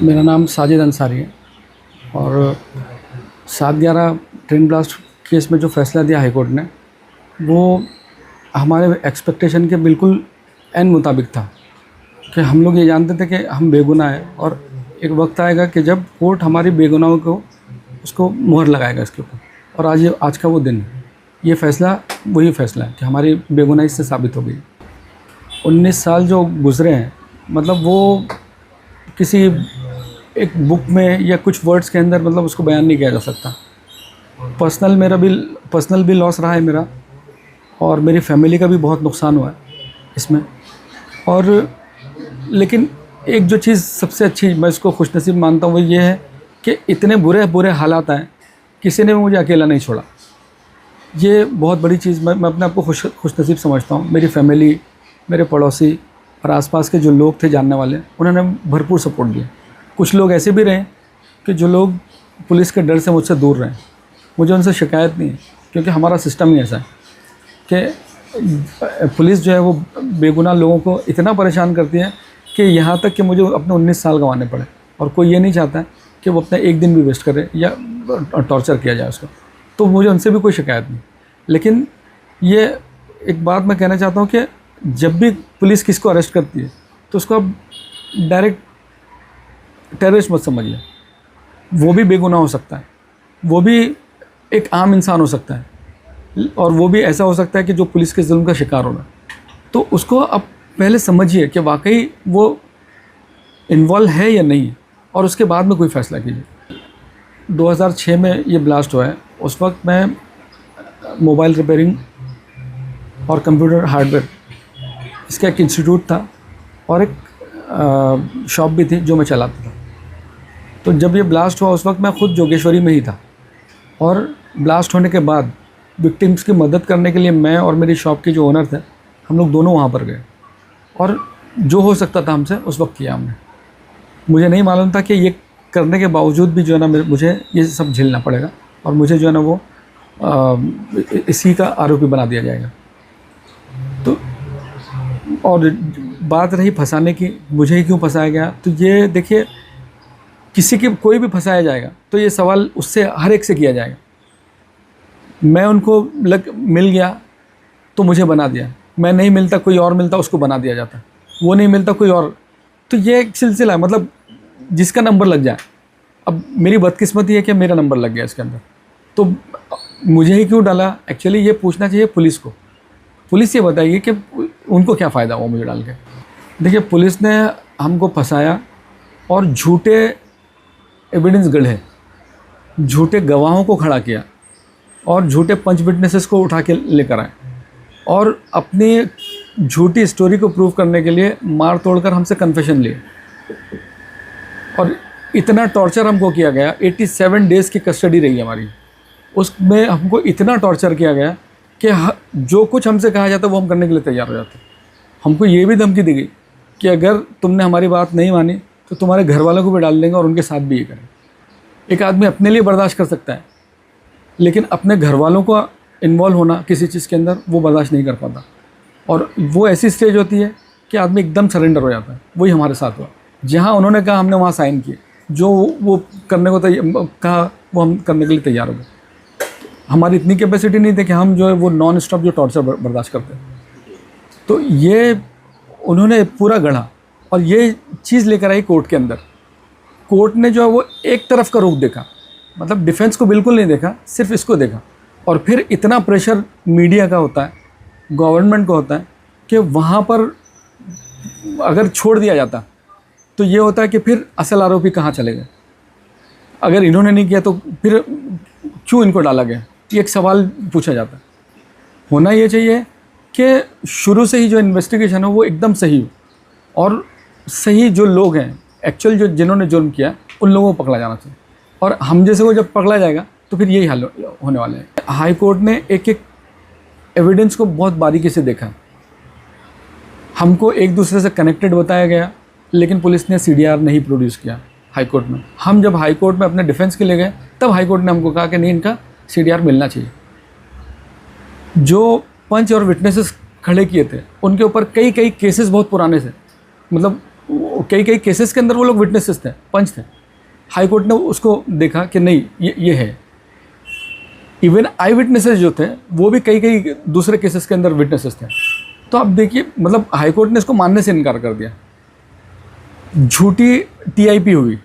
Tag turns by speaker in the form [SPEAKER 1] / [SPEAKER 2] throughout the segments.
[SPEAKER 1] मेरा नाम साजिद अंसारी है और 7/11 ट्रेन ब्लास्ट केस में जो फ़ैसला दिया हाई कोर्ट ने वो हमारे एक्सपेक्टेशन के बिल्कुल एन मुताबिक था कि हम लोग ये जानते थे कि हम बेगुनाह हैं और एक वक्त आएगा कि जब कोर्ट हमारी बेगुनाहों को उसको मुहर लगाएगा इसके ऊपर। और आज का वो दिन है। ये फ़ैसला वही फ़ैसला है कि हमारी बेगुनाही से साबित हो गई। 19 साल जो गुज़रे हैं मतलब वो किसी एक बुक में या कुछ वर्ड्स के अंदर मतलब उसको बयान नहीं किया जा सकता। पर्सनल भी लॉस रहा है मेरा और मेरी फैमिली का भी बहुत नुकसान हुआ है इसमें। और लेकिन एक जो चीज़ सबसे अच्छी मैं इसको खुशनसीब मानता हूँ वो ये है कि इतने बुरे हालात आए, किसी ने भी मुझे अकेला नहीं छोड़ा। ये बहुत बड़ी चीज़ मैं अपने आप को खुशनसीब समझता हूँ। मेरी फैमिली, मेरे पड़ोसी और आसपास के जो लोग थे जानने वाले, उन्होंने भरपूर सपोर्ट दिया। कुछ लोग ऐसे भी रहे कि जो लोग पुलिस के डर से मुझसे दूर रहे। मुझे उनसे शिकायत नहीं है क्योंकि हमारा सिस्टम ही ऐसा है कि पुलिस जो है वो बेगुनाह लोगों को इतना परेशान करती है कि यहाँ तक कि मुझे अपने 19 साल गंवाने पड़े और कोई ये नहीं चाहता कि वो अपना एक दिन भी वेस्ट करे या टॉर्चर किया जाए उसको। तो मुझे उनसे भी कोई शिकायत नहीं। लेकिन ये एक बात मैं कहना चाहता हूँ कि जब भी पुलिस किसको अरेस्ट करती है तो उसको आप डायरेक्ट टेररिस्ट मत समझिए। वो भी बेगुनाह हो सकता है, वो भी एक आम इंसान हो सकता है और वो भी ऐसा हो सकता है कि जो पुलिस के जुल्म का शिकार हो रहा है। तो उसको आप पहले समझिए कि वाकई वो इन्वॉल्व है या नहीं और उसके बाद में कोई फ़ैसला कीजिए। 2006 में ये ब्लास्ट हुआ है। उस वक्त मैं मोबाइल रिपेयरिंग और कंप्यूटर हार्डवेयर इसका एक इंस्टीट्यूट था और एक शॉप भी थी जो मैं चलाता था। तो जब ये ब्लास्ट हुआ उस वक्त मैं खुद जोगेश्वरी में ही था और ब्लास्ट होने के बाद विक्टिम्स की मदद करने के लिए मैं और मेरी शॉप के जो ओनर थे हम लोग दोनों वहाँ पर गए और जो हो सकता था हमसे उस वक्त किया हमने। मुझे नहीं मालूम था कि ये करने के बावजूद भी जो है ना मुझे ये सब झेलना पड़ेगा और मुझे जो है ना वो इसी का आरोपी बना दिया जाएगा। तो और बात रही फंसाने की, मुझे ही क्यों फंसाया गया, तो ये देखिए किसी की कोई भी फंसाया जाएगा तो ये सवाल उससे हर एक से किया जाएगा। मैं उनको मिल गया तो मुझे बना दिया, मैं नहीं मिलता कोई और मिलता उसको बना दिया जाता, वो नहीं मिलता कोई और। तो ये एक सिलसिला है, मतलब जिसका नंबर लग जाए। अब मेरी बदकिस्मती है कि मेरा नंबर लग गया इसके अंदर, तो मुझे ही क्यों डाला। एक्चुअली ये पूछना चाहिए पुलिस को। पुलिस ये बताइए कि उनको क्या फ़ायदा हुआ मुझे डाल के। देखिए पुलिस ने हमको फंसाया और झूठे एविडेंस गढ़े, झूठे गवाहों को खड़ा किया और झूठे पंच विटनेसेस को उठा के लेकर आए और अपनी झूठी स्टोरी को प्रूव करने के लिए मार तोड़कर हमसे कन्फेशन लिए। और इतना टॉर्चर हमको किया गया, 87 डेज़ की कस्टडी रही हमारी। उसमें हमको इतना टॉर्चर किया गया कि जो कुछ हमसे कहा जाता वो हम करने के लिए तैयार हो जाते। हमको ये भी धमकी दी गई कि अगर तुमने हमारी बात नहीं मानी तो तुम्हारे घर वालों को भी डाल देंगे और उनके साथ भी ये करें। एक आदमी अपने लिए बर्दाश्त कर सकता है लेकिन अपने घर वालों को इन्वॉल्व होना किसी चीज़ के अंदर वो बर्दाश्त नहीं कर पाता। और वो ऐसी स्टेज होती है कि आदमी एकदम सरेंडर हो जाता है। वही हमारे साथ हुआ। जहाँ उन्होंने कहा हमने वहाँ साइन किए, जो वो करने को कहा वो हम करने के लिए तैयार हो गए। हमारी इतनी कैपेसिटी नहीं थी कि हम जो है वो नॉन स्टॉप जो टॉर्चर बर्दाश्त करते हैं। तो ये उन्होंने पूरा गढ़ा और ये चीज़ लेकर आई कोर्ट के अंदर। कोर्ट ने जो है वो एक तरफ का रुख देखा, मतलब डिफेंस को बिल्कुल नहीं देखा, सिर्फ इसको देखा। और फिर इतना प्रेशर मीडिया का होता है, गवर्नमेंट का होता है कि वहाँ पर अगर छोड़ दिया जाता तो ये होता है कि फिर असल आरोपी कहाँ चले गए। अगर इन्होंने नहीं किया तो फिर क्यों इनको डाला गया, ये एक सवाल पूछा जाता है। होना ये चाहिए कि शुरू से ही जो इन्वेस्टिगेशन है वो एकदम सही हो और सही जो लोग हैं एक्चुअल जो जिन्होंने जुर्म किया उन लोगों को पकड़ा जाना चाहिए। और हम जैसे को जब पकड़ा जाएगा तो फिर यही हल होने वाला है। हाई कोर्ट ने एक एक एविडेंस को बहुत बारीकी से देखा। हमको एक दूसरे से कनेक्टेड बताया गया लेकिन पुलिस ने CDR नहीं प्रोड्यूस किया हाई कोर्ट में। हम जब हाई कोर्ट में अपने डिफेंस के लिए गए तब हाई कोर्ट ने हमको कहा कि नहीं, इनका CDR मिलना चाहिए। जो पंच और विटनेसेस खड़े किए थे उनके ऊपर कई केसेस बहुत पुराने थे, मतलब कई कई केसेस के अंदर वो लोग विटनेसेस थे, पंच थे। हाई कोर्ट ने उसको देखा कि नहीं ये है। इवन आई विटनेसेस जो थे वो भी कई कई दूसरे केसेस के अंदर विटनेसेस थे। तो अब देखिए, मतलब हाई कोर्ट ने इसको मानने से इनकार कर दिया। झूठी टीआईपी हुई।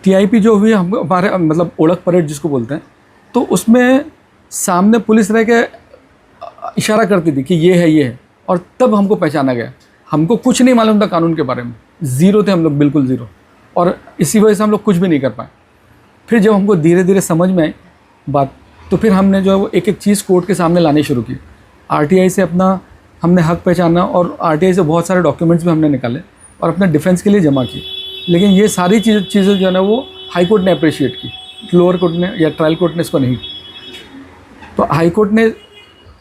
[SPEAKER 1] टीआईपी जो हुई हम हमारे मतलब ओळख परेड जिसको बोलते हैं, तो उसमें सामने पुलिस रह के इशारा करती थी कि ये है, और तब हमको पहचाना गया। हमको कुछ नहीं मालूम था कानून के बारे में, ज़ीरो थे हम लोग, बिल्कुल ज़ीरो, और इसी वजह से हम लोग कुछ भी नहीं कर पाए। फिर जब हमको धीरे धीरे समझ में आई बात, तो फिर हमने जो है वो एक एक चीज़ कोर्ट के सामने लानी शुरू की। आरटीआई से अपना हमने हक पहचाना, और आरटीआई से बहुत सारे डॉक्यूमेंट्स भी हमने निकाले और अपने डिफेंस के लिए जमा किए। लेकिन ये सारी चीज़ें जो है ना वो हाई कोर्ट ने अप्रिशिएट की, लोअर कोर्ट ने या ट्रायल कोर्ट ने इसको नहीं की। तो हाई कोर्ट ने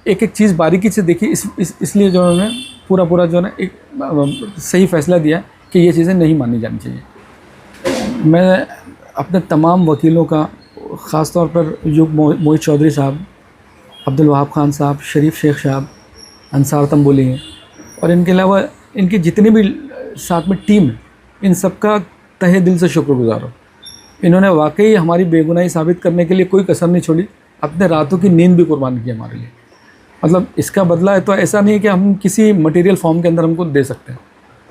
[SPEAKER 1] एक एक चीज़ बारीकी से देखी, इसलिए जो है पूरा जो है ना एक सही फैसला दिया कि ये चीज़ें नहीं मानी जानी चाहिए। मैं अपने तमाम वकीलों का, ख़ास तौर पर युग मोहित चौधरी साहब, अब्दुल वहाब खान साहब, शरीफ शेख साहब, अंसार तंबोली हैं, और इनके अलावा इनकी जितनी भी साथ में टीम है, इन सबका तहे दिल से शुक्रगुजार हूँ। इन्होंने वाकई हमारी बेगुनाही साबित करने के लिए कोई कसर नहीं छोड़ी, अपने रातों की नींद भी कुर्बान की हमारे लिए। मतलब इसका बदला है तो ऐसा नहीं है कि हम किसी मटेरियल फॉर्म के अंदर हमको दे सकते हैं,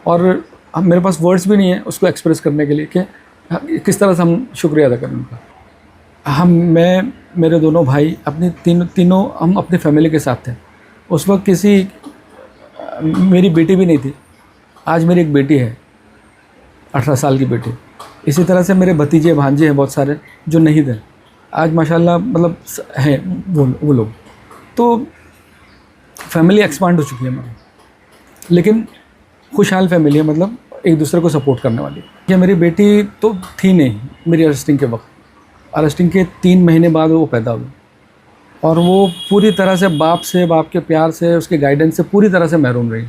[SPEAKER 1] और मेरे पास वर्ड्स भी नहीं है उसको एक्सप्रेस करने के लिए कि किस तरह से हम शुक्रिया अदा करें उनका। मैं, मेरे दोनों भाई, अपनी तीनों हम अपनी फैमिली के साथ थे। उस वक्त मेरी बेटी भी नहीं थी। आज मेरी एक बेटी है, 18 साल की बेटी। इसी तरह से मेरे भतीजे भांजे हैं बहुत सारे जो नहीं थे, आज माशाल्लाह मतलब हैं वो लोग। तो फैमिली एक्सपांड हो चुकी है हमारी, लेकिन खुशहाल फैमिली है, मतलब एक दूसरे को सपोर्ट करने वाली। ये मेरी बेटी तो थी नहीं मेरी अरेस्टिंग के वक्त। अरेस्टिंग के 3 महीने बाद वो पैदा हुई, और वो पूरी तरह से बाप के प्यार से, उसके गाइडेंस से पूरी तरह से महरूम रही।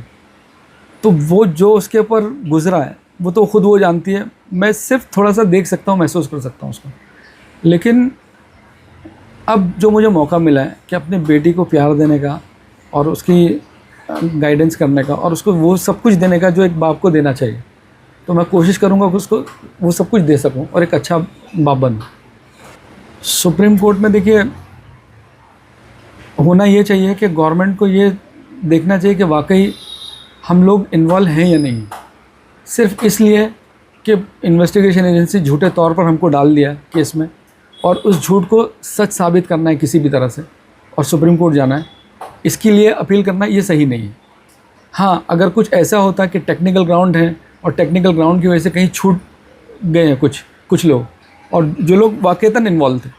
[SPEAKER 1] तो वो जो उसके ऊपर गुजरा है वो तो खुद वो जानती है, मैं सिर्फ थोड़ा सा देख सकता हूँ, महसूस कर सकता हूँ उसको। लेकिन अब जो मुझे मौका मिला है कि अपनी बेटी को प्यार देने का और उसकी गाइडेंस करने का और उसको वो सब कुछ देने का जो एक बाप को देना चाहिए, तो मैं कोशिश करूँगा कि उसको वो सब कुछ दे सकूँ और एक अच्छा बाप बनूँ। सुप्रीम कोर्ट में देखिए, होना ये चाहिए कि गवर्नमेंट को ये देखना चाहिए कि वाकई हम लोग इन्वॉल्व हैं या नहीं। सिर्फ इसलिए कि इन्वेस्टिगेशन एजेंसी झूठे तौर पर हमको डाल दिया केस में, और उस झूठ को सच साबित करना है किसी भी तरह से और सुप्रीम कोर्ट जाना है, इसके लिए अपील करना ये सही नहीं है। हाँ, अगर कुछ ऐसा होता कि टेक्निकल ग्राउंड है और टेक्निकल ग्राउंड की वजह से कहीं छूट गए हैं कुछ लोग, और जो लोग वाकईतन इन्वॉल्व थे,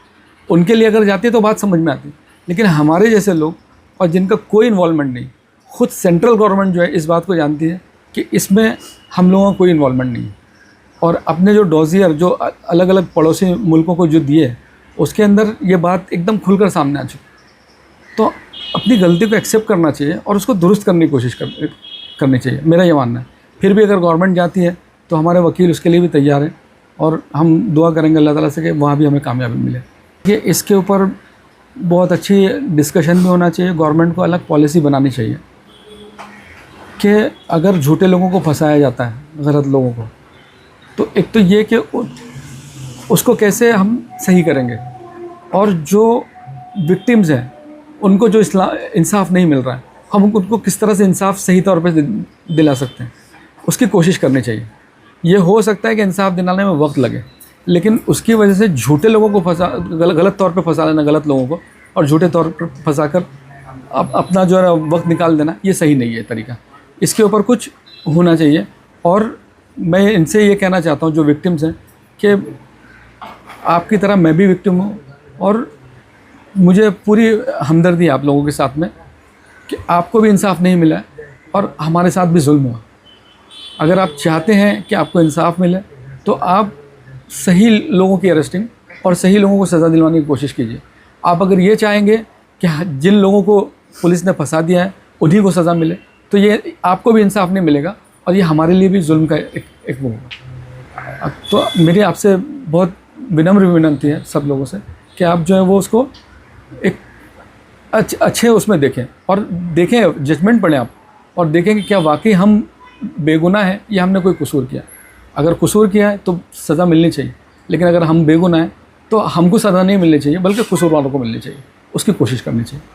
[SPEAKER 1] उनके लिए अगर जाते तो बात समझ में आती। लेकिन हमारे जैसे लोग और जिनका कोई इन्वॉल्वमेंट नहीं, खुद सेंट्रल गवर्नमेंट जो है इस बात को जानती है कि इसमें हम लोगों का कोई इन्वॉल्वमेंट नहीं है, और अपने जो डोजियर जो अलग अलग पड़ोसी मुल्कों को जो दिए, उसके अंदर ये बात एकदम खुलकर सामने आ चुकी। तो अपनी गलती को एक्सेप्ट करना चाहिए और उसको दुरुस्त करने की कोशिश करनी चाहिए, मेरा ये मानना है। फिर भी अगर गवर्नमेंट जाती है तो हमारे वकील उसके लिए भी तैयार हैं, और हम दुआ करेंगे अल्लाह ताला से कि वहाँ भी हमें कामयाबी मिले। ये इसके ऊपर बहुत अच्छी डिस्कशन भी होना चाहिए। गवर्नमेंट को अलग पॉलिसी बनानी चाहिए कि अगर झूठे लोगों को फंसाया जाता है, गलत लोगों को, तो एक तो ये कि उसको कैसे हम सही करेंगे, और जो विक्टिम्स हैं उनको जो इंसाफ नहीं मिल रहा है, हम उनको किस तरह से इंसाफ सही तौर पे दिला सकते हैं, उसकी कोशिश करनी चाहिए। ये हो सकता है कि इंसाफ दिलाने में वक्त लगे, लेकिन उसकी वजह से झूठे लोगों को गलत तौर पे फंसा लेना, गलत लोगों को, और झूठे तौर पर फंसा कर अपना जो है वक्त निकाल देना, ये सही नहीं है तरीका। इसके ऊपर कुछ होना चाहिए। और मैं इनसे ये कहना चाहता हूँ जो विक्टिम्स हैं कि आपकी तरह मैं भी विक्टिम हूँ, और मुझे पूरी हमदर्दी है आप लोगों के साथ में कि आपको भी इंसाफ नहीं मिला है और हमारे साथ भी जुल्म हुआ। अगर आप चाहते हैं कि आपको इंसाफ मिले तो आप सही लोगों की अरेस्टिंग और सही लोगों को सज़ा दिलवाने की कोशिश कीजिए। आप अगर ये चाहेंगे कि जिन लोगों को पुलिस ने फंसा दिया है उन्हीं को सज़ा मिले, तो ये आपको भी इंसाफ नहीं मिलेगा और ये हमारे लिए भी जुल्म का एक वो होगा। तो मेरी आपसे बहुत विनम्र विनती है सब लोगों से कि आप जो है वो उसको एक अच्छे उसमें देखें, और देखें, जजमेंट पढ़ें आप, और देखें कि क्या वाकई हम बेगुनाह है या हमने कोई कसूर किया। अगर कसूर किया है तो सज़ा मिलनी चाहिए, लेकिन अगर हम बेगुनाह हैं तो हमको सज़ा नहीं मिलनी चाहिए, बल्कि कसूर वालों को मिलनी चाहिए, उसकी कोशिश करनी चाहिए।